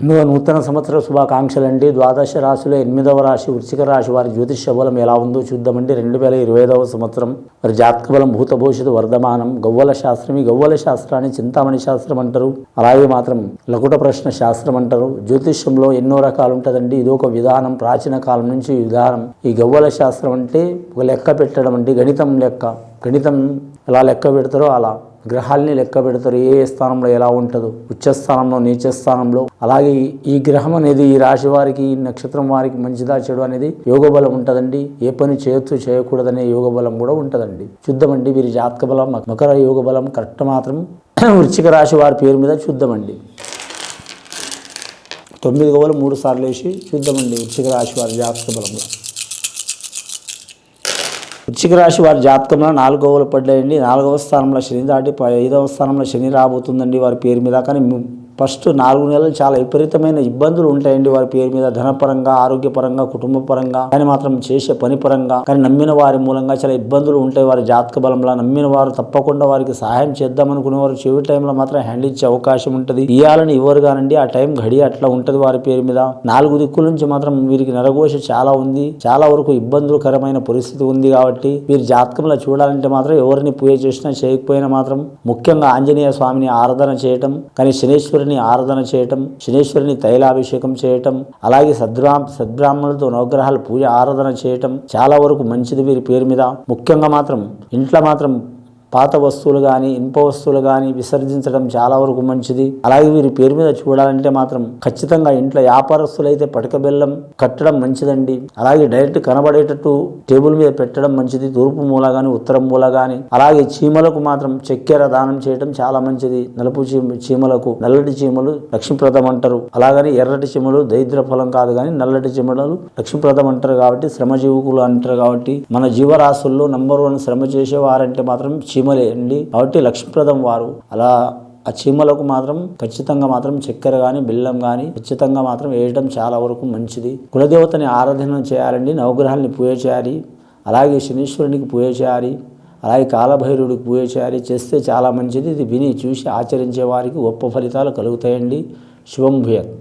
నూతన సంవత్సర శుభాకాంక్షలండి. ద్వాదశ రాశిలో 8వ రాశి వృశ్చిక రాశి వారి జ్యోతిష్య బలం ఎలా ఉందో చూద్దామండి. 2025వ సంవత్సరం వారి జాతక బలం భూత భవిష్యత్తు వర్ధమానం. గవ్వల శాస్త్రం, ఈ గవ్వల శాస్త్రాన్ని చింతామణి శాస్త్రం అంటారు, అలాగే మాత్రం లకుట ప్రశ్న శాస్త్రం అంటారు. జ్యోతిష్యంలో ఎన్నో రకాలు ఉంటుందండి. ఇది ఒక విధానం, ప్రాచీన కాలం నుంచి ఈ విధానం. ఈ గవ్వల శాస్త్రం అంటే ఒక లెక్క పెట్టడం అండి, గణితం లెక్క. గణితం ఎలా లెక్క పెడతారో అలా గ్రహాల్ని లెక్క పెడతారు. ఏ స్థానంలో ఎలా ఉంటుందో, ఉచ్చస్థానంలో, నీచస్థానంలో. అలాగే ఈ గ్రహం అనేది ఈ రాశి వారికి, ఈ నక్షత్రం వారికి మంచిదా చెడు అనేది యోగబలం ఉంటుందండి. ఏ పని చేయొచ్చు చేయకూడదనే యోగబలం కూడా ఉంటుందండి. చూద్దామండి వీరి జాతక బలం, మకర యోగబలం కరెక్ట్ మాత్రం వృశ్చిక రాశి వారి పేరు మీద చూద్దామండి. 9 గవ్వలు 3 సార్లు వేసి చూద్దామండి వృశ్చిక రాశి వారి జాతక బలంలో. వృశ్చిక రాశి వారి జాతకంలో 4 గవ్వలు పడ్డాయండి. 4వ స్థానంలో శని దాటి 5వ స్థానంలో శని రాబోతుందండి వారి పేరు మీద. కానీ ఫస్ట్ 4 నెలలు చాలా విపరీతమైన ఇబ్బందులు ఉంటాయండి వారి పేరు మీద, ధనపరంగా, ఆరోగ్యపరంగా, కుటుంబ పరంగా, కానీ మాత్రం చేసే పని పరంగా. కానీ నమ్మిన వారి మూలంగా చాలా ఇబ్బందులు ఉంటాయి వారి జాతక బలంలో. నమ్మిన వారు తప్పకుండా వారికి సహాయం చేద్దామనుకునేవారు చివరి టైంలో మాత్రం హ్యాండ్ ఇచ్చే అవకాశం ఉంటుంది. ఇవ్వాలని ఇవ్వరు కానండి, ఆ టైం గడి అట్లా ఉంటుంది వారి పేరు మీద. 4 దిక్కుల నుంచి మాత్రం వీరికి నరఘోష చాలా ఉంది, చాలా వరకు ఇబ్బందులకరమైన పరిస్థితి ఉంది. కాబట్టి వీరి జాతకంలో చూడాలంటే మాత్రం ఎవరిని పూజ చేసినా చేయకపోయినా మాత్రం ముఖ్యంగా ఆంజనేయ స్వామిని ఆరాధన చేయటం, కానీ శనేశ్వరుని ఆరాధన చేయటం, శనేశ్వరుని తైలాభిషేకం చేయటం, అలాగే సద్బ్రాహ్మణులతో నవగ్రహాల పూజ ఆరాధన చేయటం చాలా వరకు మంచిది వీరి పేరు మీద. ముఖ్యంగా మాత్రం ఇంట్లో మాత్రం పాత వస్తువులు కానీ, ఇనుప వస్తువులు కానీ విసర్జించడం చాలా వరకు మంచిది. అలాగే వీరి పేరు మీద చూడాలంటే మాత్రం ఖచ్చితంగా ఇంట్లో వ్యాపారస్తులైతే పటిక బెల్లం కట్టడం మంచిదండి. అలాగే డైరెక్ట్ కనబడేటట్టు టేబుల్ మీద పెట్టడం మంచిది, తూర్పు మూల కానీ, ఉత్తరం మూల కానీ. అలాగే చీమలకు మాత్రం చక్కెర దానం చేయడం చాలా మంచిది. నలుపు చీమలకు, నల్లటి చీమలు లక్ష్మీప్రదం అంటారు. అలాగని ఎర్రటి చీమలు దరిద్ర ఫలం కాదు, కానీ నల్లటి చీమలు లక్ష్మీప్రదం అంటారు. కాబట్టి శ్రమజీవుకులు అంటారు. కాబట్టి మన జీవరాశుల్లో నంబర్ 1 శ్రమ చేసేవారంటే మాత్రం చీమలే అండి. కాబట్టి లక్ష్మీప్రదం వారు. అలా ఆ చీమలకు మాత్రం ఖచ్చితంగా మాత్రం చక్కెర కానీ, బెల్లం కానీ ఖచ్చితంగా మాత్రం వేయడం చాలా వరకు మంచిది. కులదేవతని ఆరాధన చేయాలండి, నవగ్రహాలని పూజ చేయాలి, అలాగే శనీశ్వరునికి పూజ చేయాలి, అలాగే కాలభైరుడికి పూజ చేయాలి. చేస్తే చాలా మంచిది. ఇది విని చూసి ఆచరించే వారికి గొప్ప ఫలితాలు కలుగుతాయండి. శుభం భూయాత్.